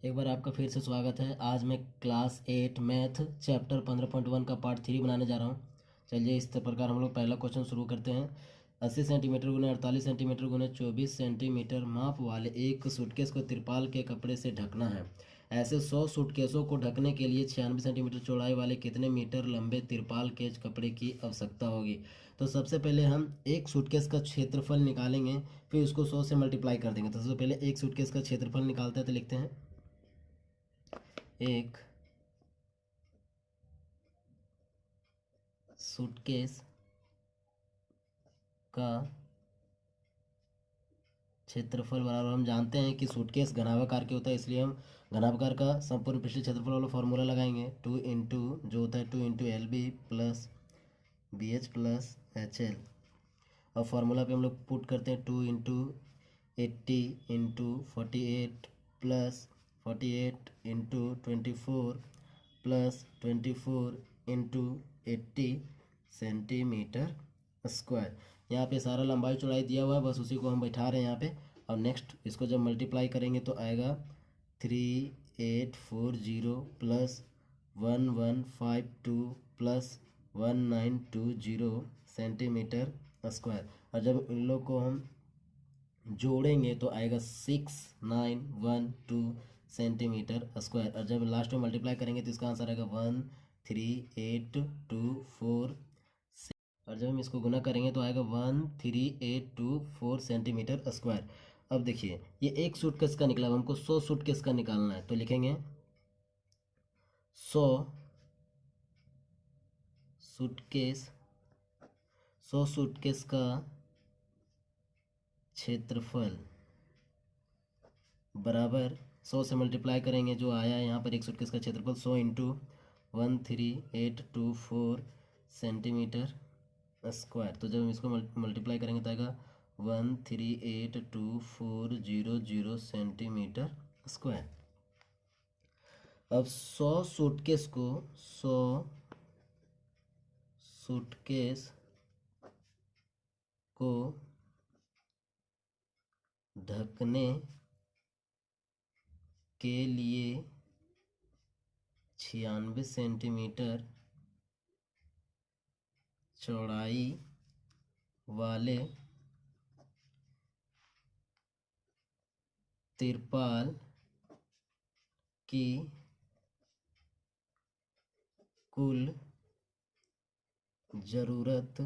एक बार आपका फिर से स्वागत है। आज मैं क्लास 8 मैथ चैप्टर 15.1 का पार्ट 3 बनाने जा रहा हूँ। चलिए इस प्रकार हम लोग पहला क्वेश्चन शुरू करते हैं। 80 सेंटीमीटर गुने 48 सेंटीमीटर गुने 24 सेंटीमीटर माप वाले एक सूटकेस को तिरपाल के कपड़े से ढकना है। ऐसे 100 सूटकेसों को ढकने के लिए 96 सेंटीमीटर चौड़ाई वाले कितने मीटर लंबे तिरपाल के कपड़े की आवश्यकता होगी। तो सबसे पहले हम एक सूटकेस का क्षेत्रफल निकालेंगे, फिर उसको 100 से मल्टीप्लाई कर देंगे। तो सबसे पहले एक सूटकेस का क्षेत्रफल निकालते हैं, तो लिखते हैं एक सूटकेस का क्षेत्रफल बराबर, हम जानते हैं कि सूटकेस घनाभाकार के होता है, इसलिए हम घनाभाकार का संपूर्ण पृष्ठीय क्षेत्रफल वाला फॉर्मूला लगाएंगे। 2 इंटू जो होता है 2 into L B plus B H plus H L. और फार्मूला पे हम लोग पुट करते हैं 2 into 80 into 48 plus 48 into 24 plus 24 into 80 centimetre square. यहाँ पे सारा लंबाई चौड़ाई दिया हुआ है, बस उसी को हम बैठा रहे हैं यहाँ पे। और नेक्स्ट इसको जब मल्टीप्लाई करेंगे तो आएगा 3840 प्लस 1152 प्लस 1920 सेंटीमीटर स्क्वायर। और जब इन लोग को हम जोड़ेंगे तो आएगा 6912 सेंटीमीटर स्क्वायर। और जब लास्ट में मल्टीप्लाई करेंगे तो इसका आंसर आएगा 13824। और जब हम इसको गुना करेंगे तो आएगा 13824 सेंटीमीटर स्क्वायर। अब देखिए ये एक सूटकेस का निकला, हमको 100 सूटकेस का निकालना है, तो लिखेंगे 100 सूटकेस 100 सूटकेस का क्षेत्रफल बराबर 100 से मल्टीप्लाई करेंगे, जो आया है यहाँ पर एक सूटकेस का क्षेत्रफल 100 इंटू 13824 सेंटीमीटर स्क्वायर। तो जब हम इसको मल्टीप्लाई करेंगे तो आएगा 1382400 सेंटीमीटर स्क्वायर। अब 100 सूटकेस को ढकने के लिए 96 सेंटीमीटर चौड़ाई वाले तिरपाल की कुल ज़रूरत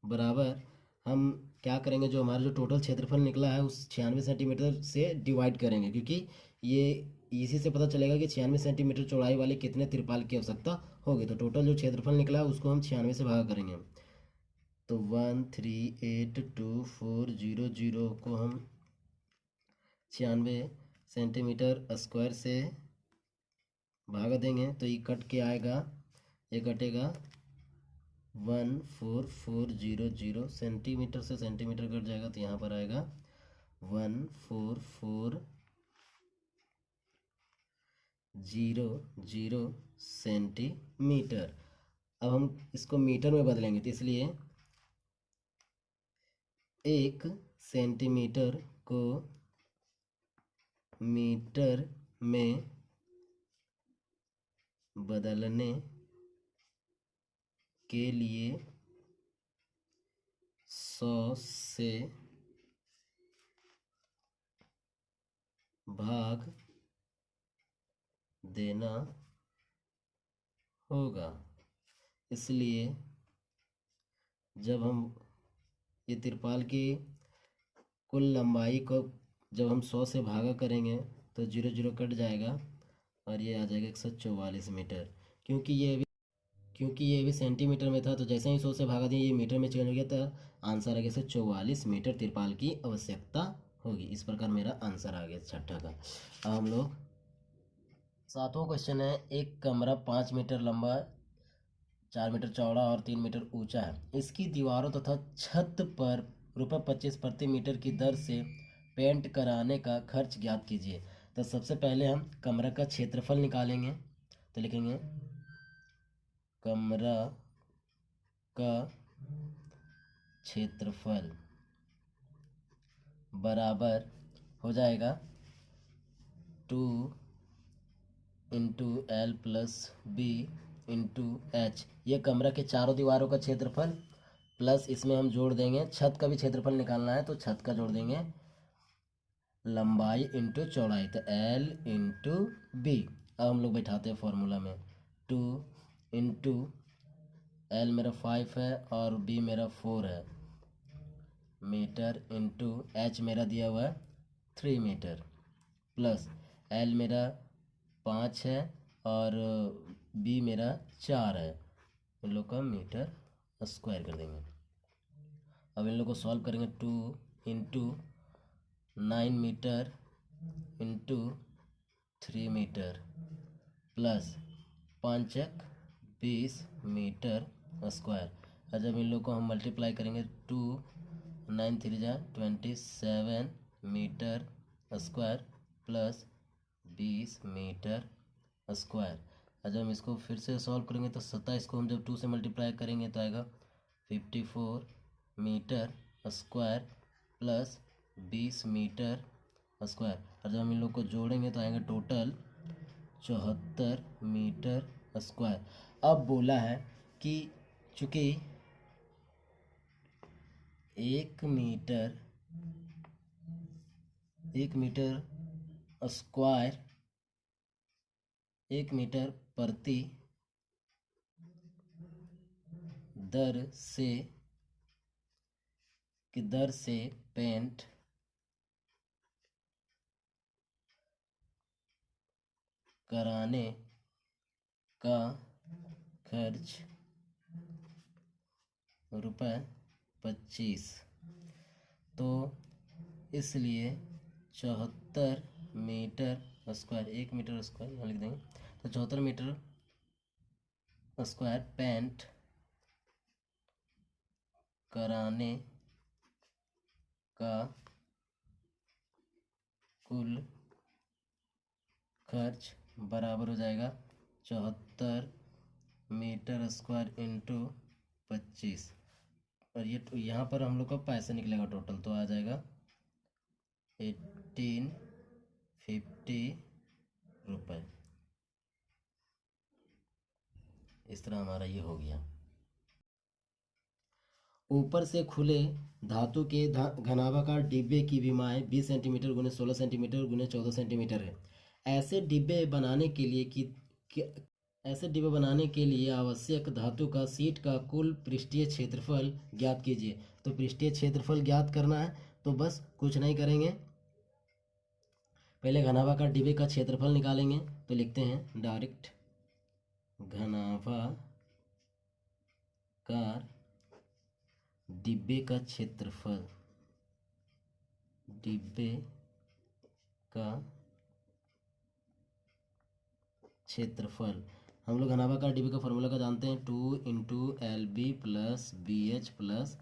बराबर, हम क्या करेंगे, जो हमारा जो टोटल क्षेत्रफल निकला है उस 96 सेंटीमीटर से डिवाइड करेंगे, क्योंकि ये इसी से पता चलेगा कि 96 सेंटीमीटर चौड़ाई वाले कितने तिरपाल की आवश्यकता होगी। तो टोटल जो क्षेत्रफल निकला है उसको हम 96 से भागा करेंगे। तो 1382400 को हम 96 सेंटीमीटर स्क्वायर से भागा देंगे तो ये कट के आएगा, ये कटेगा 14400 सेंटीमीटर से सेंटीमीटर कट जाएगा तो यहाँ पर आएगा 1440 सेंटीमीटर। अब हम इसको मीटर में बदलेंगे, तो इसलिए 1 सेंटीमीटर को मीटर में बदलने के लिए 100 से भाग देना होगा। इसलिए जब हम ये तिरपाल की कुल लंबाई को जब हम 100 से भागा करेंगे तो 0 कट जाएगा और ये आ जाएगा 144 मीटर। क्योंकि ये भी सेंटीमीटर में था, तो जैसे ही 100 से भागा दिया ये मीटर में चेंज हो गया, तो आंसर आ गया 144 मीटर तिरपाल की आवश्यकता होगी। इस प्रकार मेरा आंसर आ गया छठा का। अब हम लोग सातवां क्वेश्चन है। एक कमरा 5 मीटर लंबा, 4 मीटर चौड़ा और 3 मीटर ऊंचा है। इसकी दीवारों तथा छत पर ₹25 प्रति मीटर की दर से पेंट कराने का खर्च ज्ञात कीजिए। तो सबसे पहले हम कमरा का क्षेत्रफल निकालेंगे, तो लिखेंगे कमरा का क्षेत्रफल बराबर हो जाएगा 2 into L plus B into H, ये कमरा के चारों दीवारों का क्षेत्रफल, प्लस इसमें हम जोड़ देंगे छत का भी क्षेत्रफल निकालना है तो छत का जोड़ देंगे लंबाई इंटू चौड़ाई, तो एल इंटू बी। अब हम लोग बैठाते हैं फॉर्मूला में, 2 इंटू एल मेरा 5 है और बी मेरा 4 है मीटर इंटू एच मेरा दिया हुआ है 3 मीटर, प्लस एल मेरा 5 है और बी मेरा 4 है, इन लोग का मीटर स्क्वायर कर देंगे। अब इन लोग को सॉल्व करेंगे, 2 into 9 metre into 3 metre plus 5 एक 20 मीटर स्क्वायर। और जब इन लोग को हम मल्टीप्लाई करेंगे, 2 9 3 जा 27 metre square plus 20 metre square. और जब हम इसको फिर से सॉल्व करेंगे तो 27 को हम जब 2 से मल्टीप्लाई करेंगे तो आएगा 54 metre square plus 20 metre square. और जब हम इन लोग को जोड़ेंगे तो आएगा टोटल 74 मीटर स्क्वायर। अब बोला है कि चूँकि 1 मीटर स्क्वायर 1 मीटर प्रति दर से पेंट कराने का खर्च ₹25, तो इसलिए 74 मीटर स्क्वायर, 1 मीटर स्क्वायर यहाँ लिख देंगे, तो 74 मीटर स्क्वायर पेंट कराने का कुल खर्च बराबर हो जाएगा 74 मीटर स्क्वायर इंटू 25, और ये यहाँ पर हम लोग का पैसा निकलेगा टोटल, तो आ जाएगा 1850 रुपये। इस तरह हमारा ये हो गया। ऊपर से खुले धातु के घनाभाकार डिब्बे की विमाएँ 20 सेंटीमीटर गुने 16 सेंटीमीटर गुने 14 सेंटीमीटर है। ऐसे डिब्बे बनाने के लिए आवश्यक धातु का शीट का कुल पृष्ठीय क्षेत्रफल ज्ञात कीजिए। तो पृष्ठीय क्षेत्रफल ज्ञात करना है तो बस कुछ नहीं करेंगे, पहले घनाभाकार डिब्बे का क्षेत्रफल निकालेंगे। तो लिखते हैं डायरेक्ट घनाभाकार डिब्बे का क्षेत्रफल, डिब्बे का क्षेत्रफल, हम लोग घनाभाकार डिब्बे का फॉर्मूला का जानते हैं, 2 into L B plus B H plus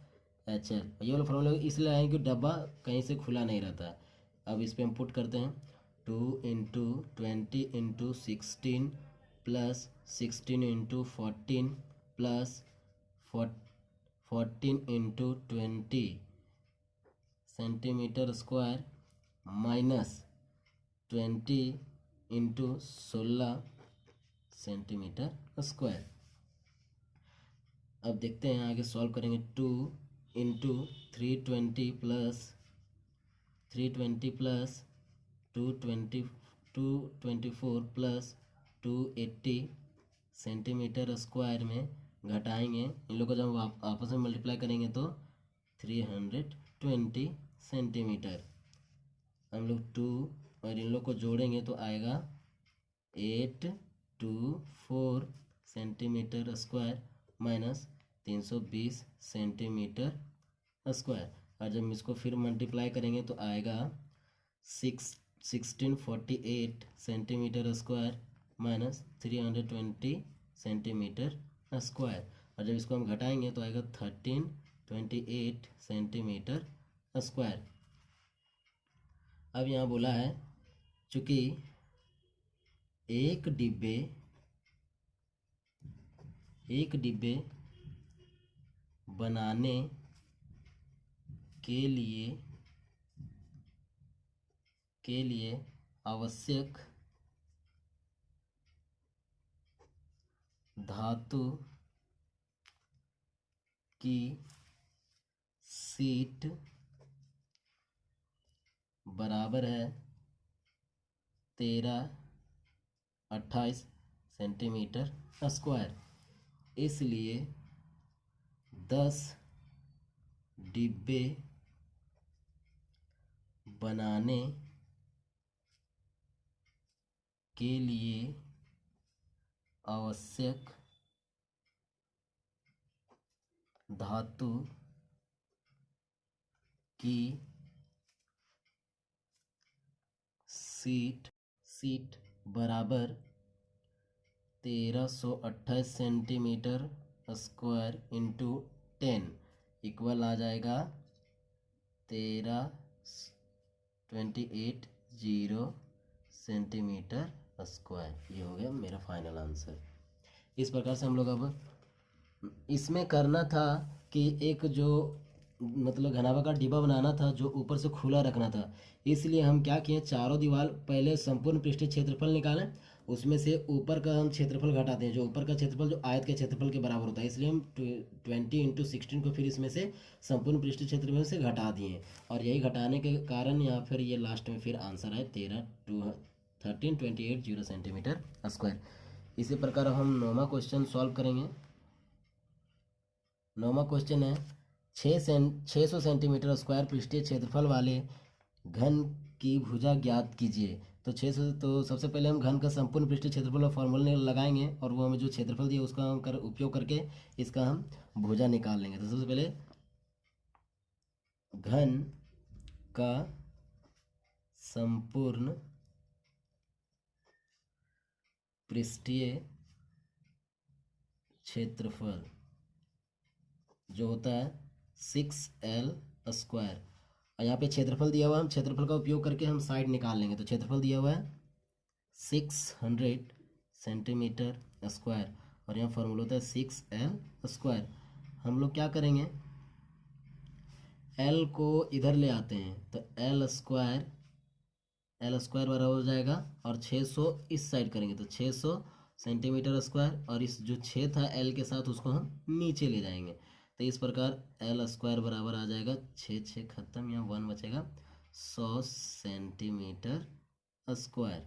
H L. ये वाला फॉर्मूला इसलिए आए कि डब्बा कहीं से खुला नहीं रहता है। अब इस पर हम पुट करते हैं, 2 into 20 into 16 plus 16 into 14 plus 14 into 20 centimetre square minus 20 into 16 centimetre square. अब देखते हैं आगे सॉल्व करेंगे, 2 into 320 plus 224 plus 280 centimetre square में घटाएंगे, इन लोगों को जब आपस में मल्टीप्लाई करेंगे तो 320 सेंटीमीटर। हम लोग 2 और इन लोग को जोड़ेंगे तो आएगा 824 centimetre square minus 320 centimetre square. और जब इसको फिर मल्टीप्लाई करेंगे तो आएगा 1648 centimetre square minus 320 centimetre square. और जब इसको हम घटाएंगे तो आएगा 1328 सेंटीमीटर स्क्वायर। अब यहाँ बोला है चूँकि एक डिब्बे बनाने के लिए आवश्यक धातु की शीट बराबर है 1328 सेंटीमीटर स्क्वायर। इसलिए 10 डिब्बे बनाने के लिए आवश्यक धातु की शीट बराबर 1328 सेंटीमीटर स्क्वायर इंटू 10 इक्वल आ जाएगा 13,280 सेंटीमीटर स्क्वायर। ये हो गया मेरा फाइनल आंसर। इस प्रकार से हम लोग अब इसमें करना था कि एक जो मतलब घनाभा का डिब्बा बनाना था जो ऊपर से खुला रखना था। इसलिए हम क्या किए, चारों दीवार पहले संपूर्ण पृष्ठीय क्षेत्रफल निकालें, उसमें से ऊपर का हम क्षेत्रफल घटाते हैं, जो ऊपर का क्षेत्रफल जो आयत के क्षेत्रफल के बराबर होता है। इसलिए हम 20 × 16 को फिर इसमें से संपूर्ण पृष्ठीय क्षेत्रफल से घटा दिए, और यही घटाने के कारण या फिर ये लास्ट में फिर आंसर है 13,280 सेंटीमीटर स्क्वायर। इसी प्रकार हम 9वां क्वेश्चन सॉल्व करेंगे। 9वां क्वेश्चन है 600 सेंटीमीटर स्क्वायर पृष्ठीय क्षेत्रफल वाले घन की भुजा ज्ञात कीजिए। तो 600, तो सबसे पहले हम घन का संपूर्ण पृष्ठीय क्षेत्रफल और फॉर्मूला लगाएंगे, और वो हमें जो क्षेत्रफल दिया उसका हम उपयोग करके इसका हम भुजा निकाल लेंगे। तो सबसे पहले घन का संपूर्ण पृष्ठीय क्षेत्रफल जो होता है 6L स्क्वायर, और यहाँ पे क्षेत्रफल दिया हुआ है, हम क्षेत्रफल का उपयोग करके हम साइड निकाल लेंगे। तो क्षेत्रफल दिया हुआ है 600 सेंटीमीटर स्क्वायर, और यहाँ फॉर्मूला होता है 6L स्क्वायर। हम लोग क्या करेंगे, L को इधर ले आते हैं, तो L स्क्वायर बराबर हो जाएगा, और 600 इस साइड करेंगे तो 600 सेंटीमीटर स्क्वायर, और इस जो 6 था L के साथ उसको हम नीचे ले जाएंगे। तो इस प्रकार L स्क्वायर बराबर आ जाएगा 6 खत्म, यहाँ 1 बचेगा 100 सेंटीमीटर स्क्वायर।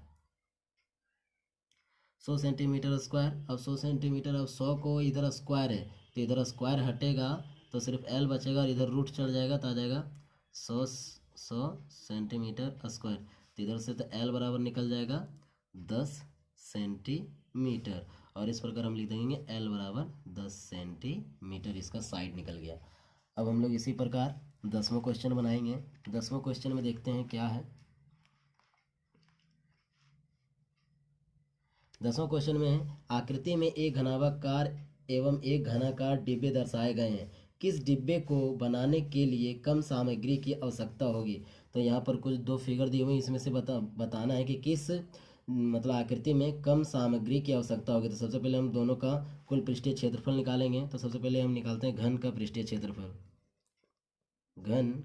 100 centimetre square. अब 100 सेंटीमीटर, अब 100 को इधर स्क्वायर है तो इधर स्क्वायर हटेगा तो सिर्फ L बचेगा, और इधर रूट चढ़ जाएगा तो आ जाएगा 100 सेंटीमीटर स्क्वायर। तो इधर से तो L बराबर निकल जाएगा 10 सेंटीमीटर, और इस प्रकार हम लिख देंगे L बराबर 10 सेंटीमीटर। इसका साइड निकल गया। अब हम लोग इसी प्रकार 10वां क्वेश्चन बनाएंगे। 10वां क्वेश्चन में देखते हैं क्या है। 10वां क्वेश्चन में आकृति में एक घनाभाकार एवं एक घनाकार डिब्बे दर्शाए गए हैं। किस डिब्बे को बनाने के लिए कम सामग्री की आवश्यकता होगी। तो यहाँ पर कुछ 2 फिगर दिए हुए हैं, इसमें से बताना है कि किस मतलब आकृति में कम सामग्री की आवश्यकता होगी। तो सबसे पहले हम दोनों का कुल पृष्ठीय क्षेत्रफल निकालेंगे। तो सबसे पहले हम निकालते हैं घन का पृष्ठीय क्षेत्रफल। घन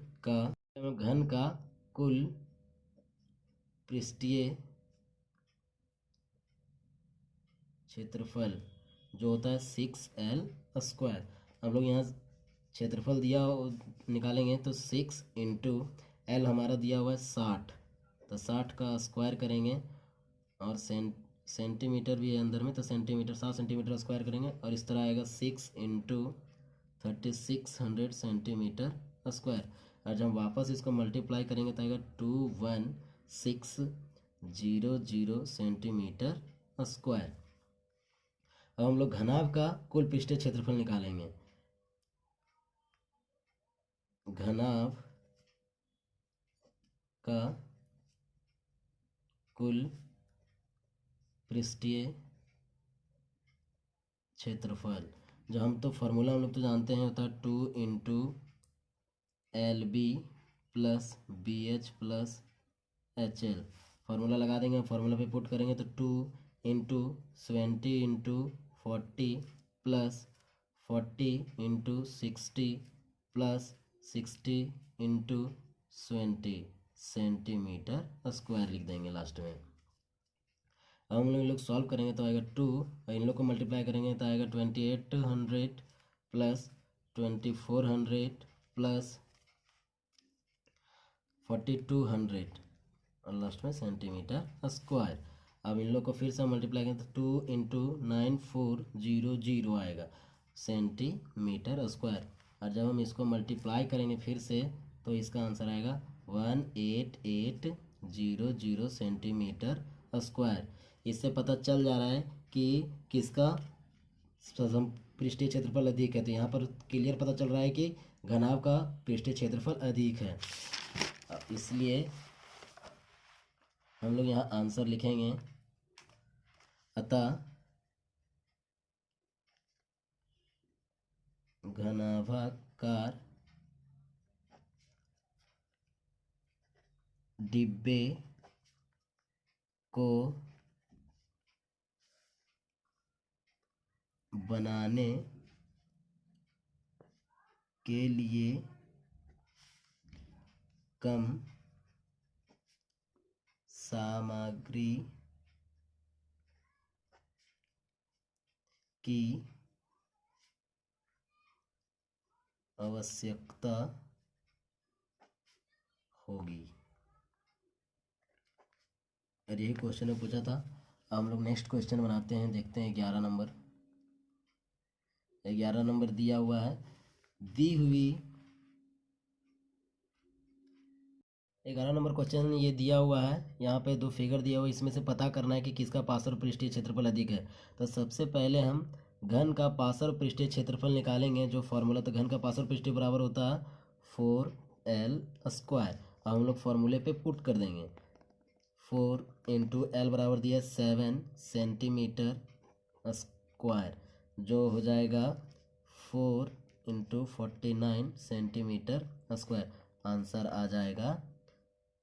का कुल पृष्ठीय क्षेत्रफल जो होता है 6L स्क्वायर। हम लोग यहाँ क्षेत्रफल दिया निकालेंगे तो 6 × L हमारा दिया हुआ है 60, तो 60 का स्क्वायर करेंगे, और सेंटीमीटर भी है अंदर में, तो सेंटीमीटर 7 सेंटीमीटर स्क्वायर करेंगे, और इस तरह आएगा 6 × 3600 सेंटीमीटर स्क्वायर। और जब वापस इसको मल्टीप्लाई करेंगे तो आएगा 21600 सेंटीमीटर स्क्वायर। अब हम लोग घनाभ का कुल पृष्ठीय क्षेत्रफल निकालेंगे। घनाभ का कुल पृष्ठीय क्षेत्रफल, जो हम तो फॉर्मूला हम लोग तो जानते हैं, होता है 2 × LB + BH + HL। फार्मूला लगा देंगे, फार्मूला पे पुट करेंगे तो 2 × 20 × 40 + 40 × 60 + 60 × 20 सेंटीमीटर स्क्वायर लिख देंगे लास्ट में। अब हम लोग सॉल्व करेंगे तो आएगा 2, और इन लोग को मल्टीप्लाई करेंगे तो आएगा 2800 प्लस 2400 प्लस 4200 और लास्ट में सेंटीमीटर स्क्वायर। अब इन लोग को फिर से मल्टीप्लाई करें तो 2 इंटू 9400 आएगा सेंटीमीटर स्क्वायर। और जब हम इसको मल्टीप्लाई करेंगे फिर से तो इसका आंसर आएगा 18800 सेंटीमीटर स्क्वायर। इससे पता चल जा रहा है कि किसका पृष्ठीय क्षेत्रफल अधिक है। तो यहाँ पर क्लियर पता चल रहा है कि घनाभ का पृष्ठीय क्षेत्रफल अधिक है, इसलिए हम लोग यहाँ आंसर लिखेंगे। अतः घनाभाकार डिब्बे को बनाने के लिए कम सामग्री की आवश्यकता होगी। और यही क्वेश्चन में पूछा था। अब हम लोग नेक्स्ट क्वेश्चन बनाते हैं, देखते हैं 11 नंबर। 11 नंबर दिया हुआ है, दी हुई 11 नंबर क्वेश्चन ये दिया हुआ है। यहाँ पे दो फिगर दिया हुआ है, इसमें से पता करना है कि किसका पार्श्व पृष्ठीय क्षेत्रफल अधिक है। तो सबसे पहले हम घन का पार्श्व पृष्ठीय क्षेत्रफल निकालेंगे, जो फॉर्मूला। तो घन का पार्श्व पृष्ठीय बराबर होता है 4L स्क्वायर। हम लोग फॉर्मूले पे पुट कर देंगे। 4 इंटू एल बराबर दिया 7 सेंटीमीटर स्क्वायर, जो हो जाएगा 4 इंटू 49 सेंटीमीटर स्क्वायर। आंसर आ जाएगा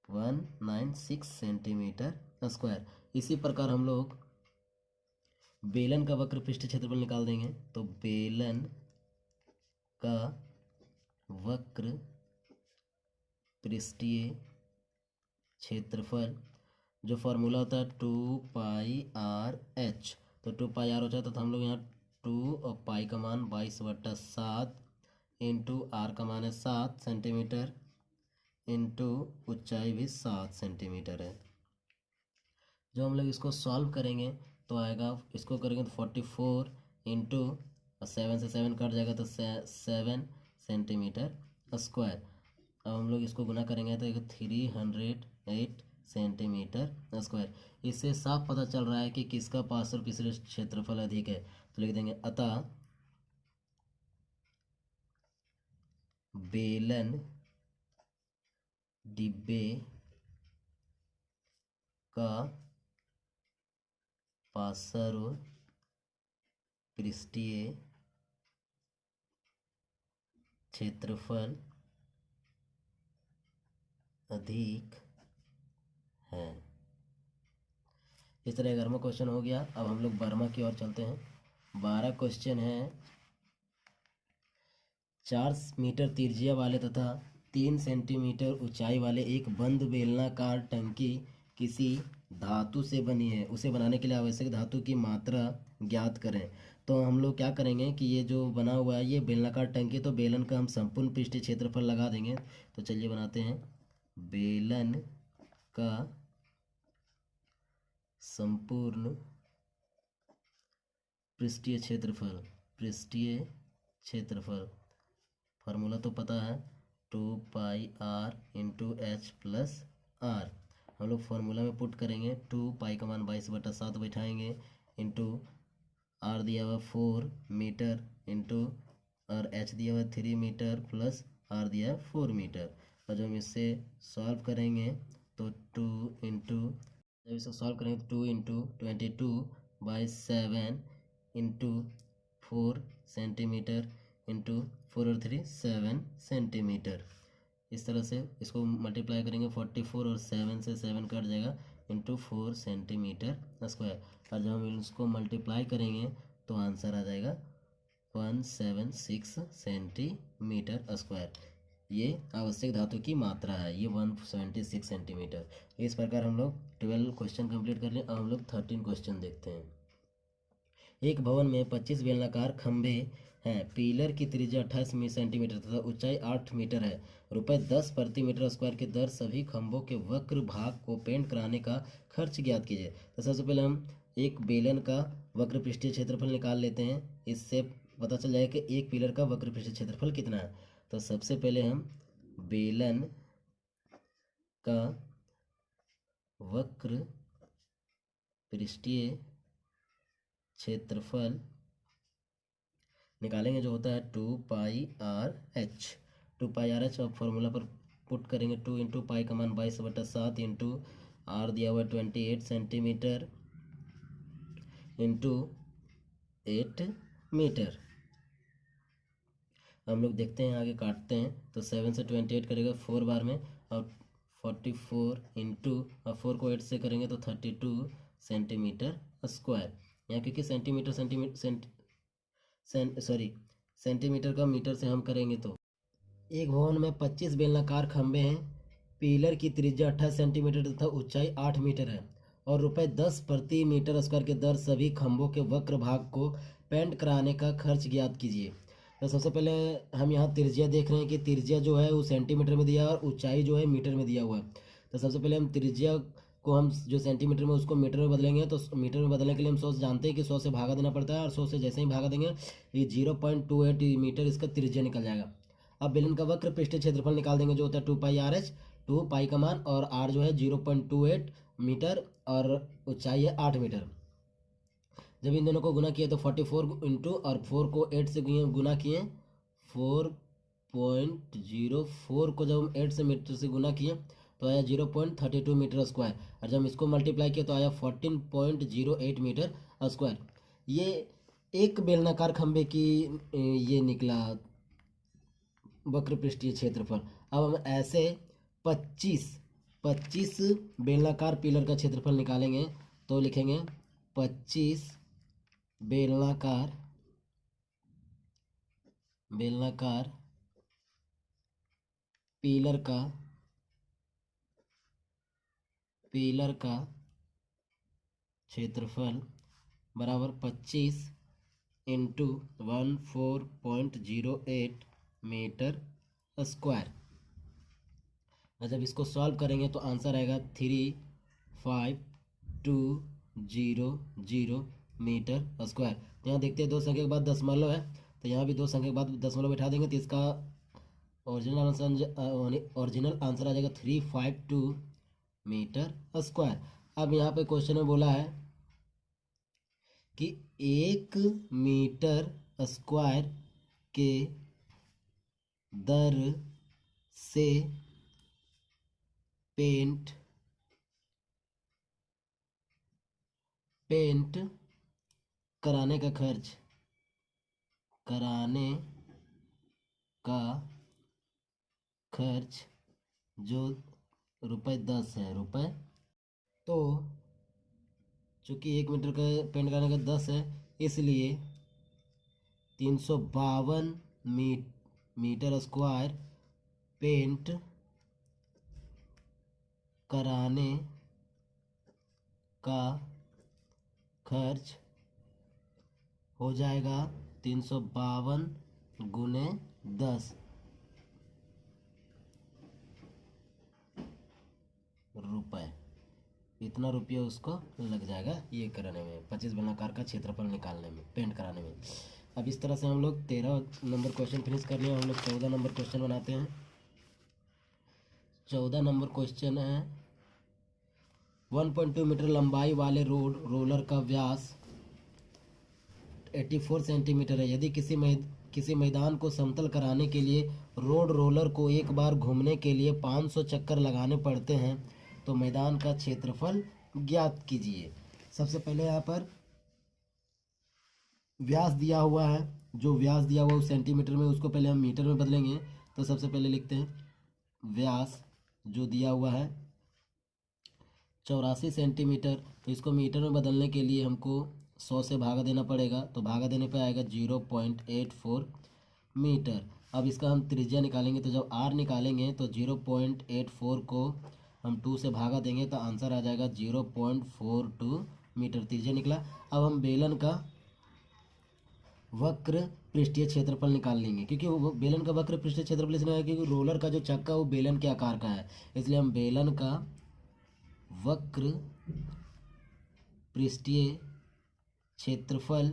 196 सेंटीमीटर स्क्वायर। इसी प्रकार हम लोग बेलन का वक्र पृष्ठीय क्षेत्रफल निकाल देंगे। तो बेलन का वक्र पृष्ठीय क्षेत्रफल, जो फॉर्मूला होता है 2πr/h। तो 2πr हो जाता है, तो हम लोग यहाँ 2 और पाई का मान 22/7 इंटू आर का मान है 7 सेंटीमीटर इंटू ऊंचाई भी 7 सेंटीमीटर है। जो हम लोग इसको सॉल्व करेंगे तो आएगा, इसको करेंगे तो 44 इंटू 7 से 7 कट जाएगा तो 7 सेंटीमीटर स्क्वायर। अब हम लोग इसको गुना करेंगे तो 308 सेंटीमीटर स्क्वायर। इससे साफ पता चल रहा है कि किसका पार्श्व पृष्ठीय क्षेत्रफल अधिक है। तो लिख देंगे अतः बेलन डिब्बे का पार्श्व पृष्ठीय क्षेत्रफल अधिक है। इस तरह 11वां क्वेश्चन हो गया। अब हम लोग 12वां की ओर चलते हैं। 12 क्वेश्चन है, 4 मीटर त्रिज्या वाले तथा 3 सेंटीमीटर ऊंचाई वाले एक बंद बेलनाकार टंकी किसी धातु से बनी है। उसे बनाने के लिए आवश्यक धातु की मात्रा ज्ञात करें। तो हम लोग क्या करेंगे कि ये जो बना हुआ है ये बेलनाकार टंकी, तो बेलन का हम संपूर्ण पृष्ठीय क्षेत्रफल लगा देंगे। तो चलिए बनाते हैं। बेलन का संपूर्ण पृष्ठीय क्षेत्रफल फार्मूला तो पता है 2πr into H plus are. हम लोग फार्मूला में पुट करेंगे। 2 पाई का मान 22/7 बैठाएंगे इंटू आर दिया हुआ 4 मीटर इंटू और एच दिया हुआ 3 मीटर प्लस आर दिया है 4 मीटर। और जब हम इससे सॉल्व करेंगे तो 2 इंटू, जब इसको सॉल्व करेंगे तो 2 इंटू 22/7 इंटू 4 सेंटीमीटर इंटू 4 और 3 7 सेंटीमीटर। इस तरह से इसको मल्टीप्लाई करेंगे। 44 और 7 से 7 कट जाएगा इंटू 4 सेंटीमीटर स्क्वायर। और जब हम इसको मल्टीप्लाई करेंगे तो आंसर आ जाएगा 176 सेंटीमीटर स्क्वायर। ये आवश्यक धातु की मात्रा है, ये 176 सेंटीमीटर। इस प्रकार हम लोग 12 क्वेश्चन कंप्लीट कर लें। अब हम लोग 13 क्वेश्चन देखते हैं। एक भवन में 25 बेलनाकार खंभे हैं, पीलर की त्रिज्या 28 सेंटीमीटर तथा ऊंचाई 8 मीटर है। रुपए 10 प्रति मीटर स्क्वायर के दर सभी खंभों के वक्र भाग को पेंट कराने का खर्च ज्ञात कीजिए। तो सबसे पहले हम एक बेलन का वक्र पृष्ठीय क्षेत्रफल निकाल लेते हैं। इससे पता चल जाएगा कि एक पिलर का वक्र पृष्ठीय क्षेत्रफल कितना है। तो सबसे पहले हम बेलन का वक्र पृष्ठीय क्षेत्रफल निकालेंगे, जो होता है 2πr/h। 2πr/h अब फॉर्मूला पर पुट करेंगे। 2 इंटू पाई का मान 22/7 इंटू आर दिया हुआ 28 सेंटीमीटर इंटू 8 मीटर। हम लोग देखते हैं, आगे काटते हैं तो 7 से 28 करेगा 4 बार में, और 44 इंटू, और 4 को 8 से करेंगे तो 32 सेंटीमीटर स्क्वायर। यहाँ क्योंकि सेंटीमीटर का मीटर से हम करेंगे तो एक भवन में 25 बेलनाकार खंभे हैं, पिलर की त्रिज्या 28 सेंटीमीटर तथा ऊंचाई 8 मीटर है, और रुपए 10 प्रति मीटर स्क्वायर के दर सभी खंभों के वक्र भाग को पेंट कराने का खर्च ज्ञात कीजिए। तो सबसे पहले हम यहाँ त्रिज्या देख रहे हैं कि त्रिज्या जो है वो सेंटीमीटर में दिया है और ऊंचाई जो है मीटर में दिया हुआ है। तो सबसे पहले हम त्रिज्या को हम जो सेंटीमीटर में उसको मीटर में बदलेंगे। तो मीटर में बदलने के लिए हम 100 जानते हैं कि 100 से भागा देना पड़ता है, और 100 से जैसे ही भागा देंगे ये 0.28 मीटर इसका त्रिज्या निकल जाएगा। अब बेलन का वक्र पृष्ठीय क्षेत्रफल निकाल देंगे, जो होता है 2πr/h। 2 पाई का मान और r जो है 0.28 मीटर और ऊंचाई है 8 मीटर। जब इन दोनों को गुना किया तो 44 इंटू और 4 को 8 से गुना किए, 4.04 को जब हम 8 से मीटर से गुना किए तो आया 0.32 मीटर स्क्वायर, और जब इसको मल्टीप्लाई किया तो आया 14.08 मीटर स्क्वायर। ये एक बेलनाकार खंभे की ये निकला वक्र पृष्ठीय क्षेत्रफल। अब हम ऐसे 25 बेलनाकार पिलर का क्षेत्रफल निकालेंगे, तो लिखेंगे 25 बेलनाकार पिलर का क्षेत्रफल बराबर 25 इंटू 14.08 मीटर स्क्वायर। और जब इसको सॉल्व करेंगे तो आंसर आएगा 35200 मीटर स्क्वायर। यहाँ देखते हैं दो संख्या के बाद दशमलव है, तो यहाँ भी दो संख्या के बाद दशमलव बैठा देंगे, तो इसका ओरिजिनल आंसर आ जाएगा 352 मीटर स्क्वायर। अब यहाँ पे क्वेश्चन में बोला है कि 1 मीटर स्क्वायर के दर से पेंट कराने का खर्च जो रुपए 10 है रुपए। तो चूँकि 1 मीटर का पेंट कराने का 10 है, इसलिए 352 मीटर स्क्वायर पेंट कराने का खर्च हो जाएगा 352 गुने 10 रुपए। इतना रुपया उसको लग जाएगा ये कराने में, 25 बेलनाकार का क्षेत्रफल निकालने में, पेंट कराने में। अब इस तरह से हम लोग 13 नंबर क्वेश्चन फिनिश कर लिए। हम लोग 14 नंबर क्वेश्चन बनाते हैं। 14 नंबर क्वेश्चन है 1.2 मीटर लंबाई वाले रोलर का व्यास 84 सेंटीमीटर है। यदि किसी मैदान को समतल कराने के लिए रोलर को एक बार घूमने के लिए 500 चक्कर लगाने पड़ते हैं, तो मैदान का क्षेत्रफल ज्ञात कीजिए। सबसे पहले यहाँ पर व्यास दिया हुआ है, जो व्यास दिया हुआ उस सेंटीमीटर में, उसको पहले हम मीटर में बदलेंगे। तो सबसे पहले लिखते हैं व्यास जो दिया हुआ है 84 सेंटीमीटर, तो इसको मीटर में बदलने के लिए हमको 100 से भागा देना पड़ेगा। तो भागा देने पे आएगा 0.84 मीटर। अब इसका हम त्रिज्या निकालेंगे, तो जब r निकालेंगे तो 0.84 को हम 2 से भागा देंगे तो आंसर आ जाएगा 0.42 मीटर त्रिज्या निकला। अब हम बेलन का वक्र पृष्ठीय क्षेत्रफल निकाल लेंगे, क्योंकि वो बेलन का वक्र पृष्ठीय क्षेत्रफल इसलिए है क्योंकि रोलर का जो चक्का वो बेलन के आकार का है, इसलिए हम बेलन का वक्र पृष्ठीय क्षेत्रफल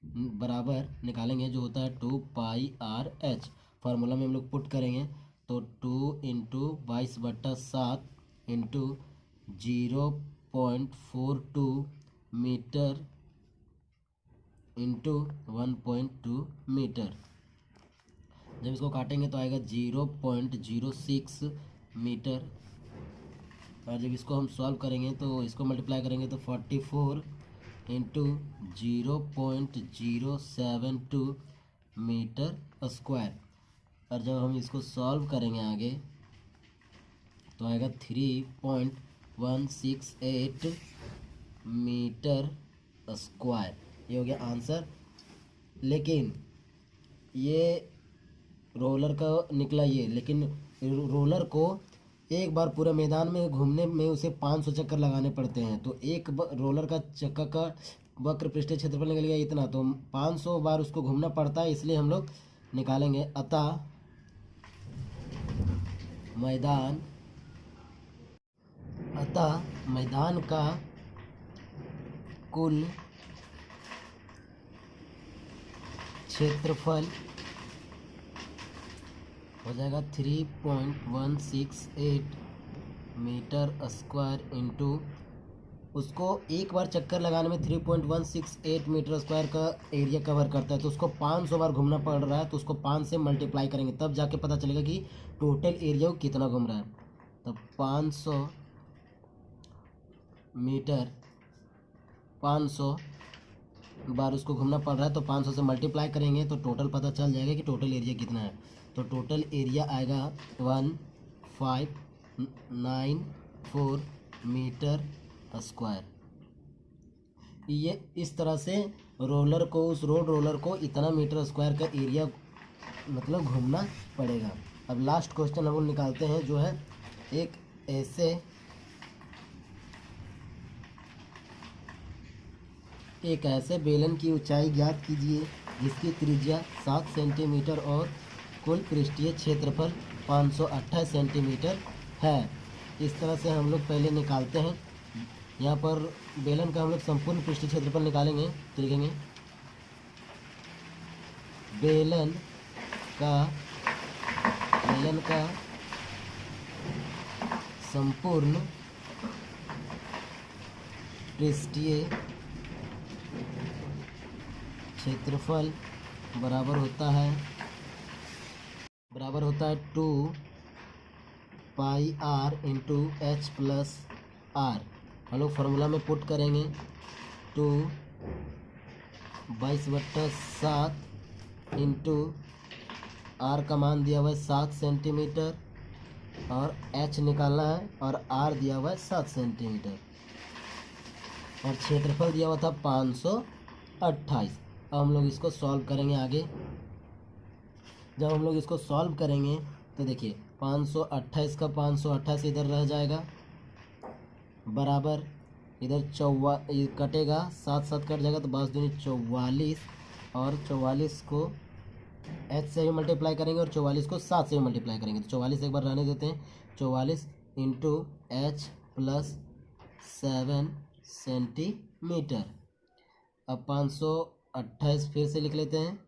बराबर निकालेंगे जो होता है 2πr/h। फार्मूला में हम लोग पुट करेंगे तो 2 × 22/7 इंटू 0.42 मीटर इंटू 1.2 मीटर। जब इसको काटेंगे तो आएगा 0.06 मीटर। और जब इसको हम सॉल्व करेंगे तो इसको मल्टीप्लाई करेंगे तो 44 इंटू 0.072 मीटर स्क्वायर। और जब हम इसको सॉल्व करेंगे आगे तो आएगा 3.168 मीटर स्क्वायर। ये हो गया आंसर। लेकिन ये रोलर का निकला ये, लेकिन रोलर को एक बार पूरे मैदान में घूमने में उसे 500 चक्कर लगाने पड़ते हैं। तो एक रोलर का चक्का का वक्र पृष्ठीय क्षेत्रफल निकल गया इतना, तो 500 बार उसको घूमना पड़ता है, इसलिए हम लोग निकालेंगे। अतः मैदान का कुल क्षेत्रफल हो जाएगा 3.168 मीटर स्क्वायर इंटू, उसको एक बार चक्कर लगाने में 3.168 मीटर स्क्वायर का एरिया कवर करता है, तो उसको 500 बार घूमना पड़ रहा है, तो उसको 5 से मल्टीप्लाई करेंगे तब जाके पता चलेगा कि टोटल एरिया कितना घूम रहा है। तो 500 मीटर 500 बार उसको घूमना पड़ रहा है, तो 500 से मल्टीप्लाई करेंगे तो टोटल पता चल जाएगा कि टोटल एरिया कितना है। तो टोटल एरिया आएगा 1594 मीटर स्क्वायर। ये इस तरह से रोलर को, उस रोलर को इतना मीटर स्क्वायर का एरिया मतलब घूमना पड़ेगा। अब लास्ट क्वेश्चन हम लोग निकालते हैं जो है एक ऐसे बेलन की ऊंचाई ज्ञात कीजिए जिसकी त्रिज्या 7 सेंटीमीटर और कुल पृष्ठीय क्षेत्रफल 528 सेंटीमीटर है। इस तरह से हम लोग पहले निकालते हैं। यहाँ पर बेलन का हम लोग संपूर्ण पृष्ठीय क्षेत्रफल निकालेंगे, तो लिखेंगे बेलन का संपूर्ण पृष्ठीय क्षेत्रफल बराबर होता है 2πr into h plus r। हम लोग फार्मूला में पुट करेंगे 2/22/7 इंटू r का मान दिया हुआ है 7 सेंटीमीटर और h निकालना है और r दिया हुआ है 7 सेंटीमीटर और क्षेत्रफल दिया हुआ था 528। अब हम लोग इसको सॉल्व करेंगे आगे। जब हम लोग इसको सॉल्व करेंगे तो देखिए 528 का 528 इधर रह जाएगा, बराबर इधर कटेगा, 7 कट जाएगा तो 5 दूनी 44 और 44 को h से भी मल्टीप्लाई करेंगे और 44 को 7 से भी मल्टीप्लाई करेंगे। तो 44 एक बार रहने देते हैं, 44 इंटू h प्लस 7 सेंटीमीटर। अब 528 फिर से लिख लेते हैं,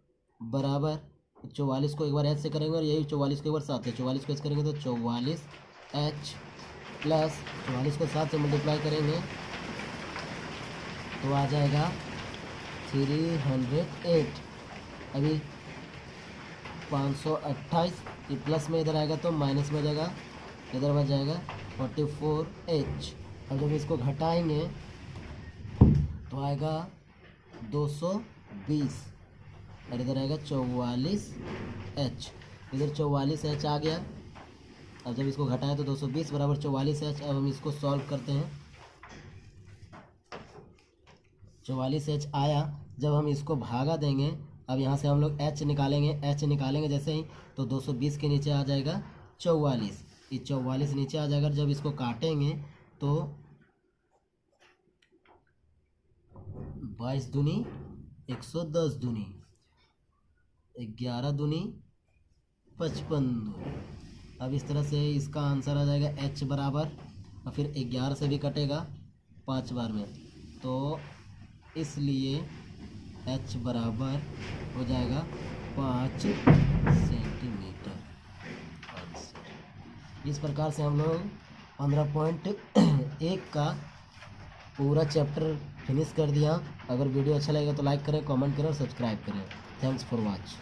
बराबर 44 को एक बार h से करेंगे और यही 44 को एक बार 7 से, 44 को h करेंगे तो 44 h प्लस 44 को 7 से मल्टीप्लाई करेंगे तो आ जाएगा 308। अभी 528 ये प्लस में इधर आएगा तो माइनस में हो जाएगा, इधर बच जाएगा 44h। अब जब इसको घटाएंगे तो आएगा 220 और इधर आएगा 44h। इधर 44h आ गया। अब जब इसको घटाएं तो 220 बराबर 44h। अब हम इसको सॉल्व करते हैं। 44h आया, जब हम इसको भागा देंगे अब यहाँ से हम लोग एच निकालेंगे जैसे ही, तो 220 के नीचे आ जाएगा 44, ये 44 नीचे आ जाएगा। जब इसको काटेंगे तो 22 दूनी 110 दूनी 11 दूनी 55। अब इस तरह से इसका आंसर आ जाएगा एच बराबर, और फिर 11 से भी कटेगा 5 बार में, तो इसलिए एच बराबर हो जाएगा 5 सेंटीमीटर। इस प्रकार से हम लोग 15.1 का पूरा चैप्टर फिनिश कर दिया। अगर वीडियो अच्छा लगेगा तो लाइक करें, कमेंट करें और सब्सक्राइब करें। Thanks for watch.